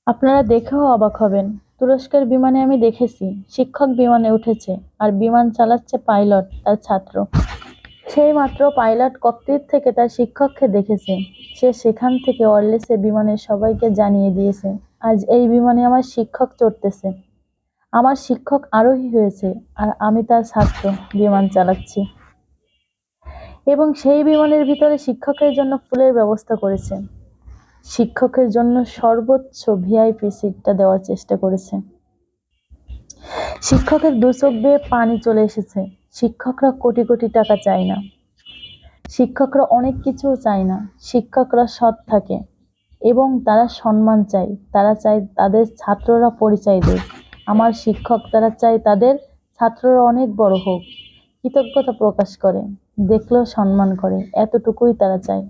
আপনারা দেখেও অবাক হবেন, তুরস্কের বিমানে আমি দেখেছি শিক্ষক বিমানে উঠেছে আর বিমান চালাচ্ছে পাইলট তার ছাত্র। সেই মাত্র পাইলট ককপিট থেকে তার শিক্ষককে দেখেছে। সে সেখান থেকে ওয়্যারলেসে বিমানের সবাইকে জানিয়ে দিয়েছে, আজ এই বিমানে আমার শিক্ষক চড়তেছে। আমার শিক্ষক আরোহী হয়েছে আর আমি তার ছাত্র বিমান চালাচ্ছি। এবং সেই বিমানের ভিতরে শিক্ষকের জন্য ফুলের ব্যবস্থা করেছে। শিক্ষকের জন্য সর্বোচ্চ ভিআইপি সিটটা দেওয়ার চেষ্টা করেছে। শিক্ষকের দু চোখ বেয়ে পানি চলে এসেছে। শিক্ষকরা কোটি কোটি টাকা চায় না, শিক্ষকরা অনেক কিছু চায় না। শিক্ষকরা সৎ থাকে এবং তারা সম্মান চায়। তারা চায় তাদের ছাত্ররা পরিচয় দেয় আমার শিক্ষক। তারা চায় তাদের ছাত্ররা অনেক বড় হোক, কৃতজ্ঞতা প্রকাশ করে, দেখলেও সম্মান করে, এতটুকুই তারা চায়।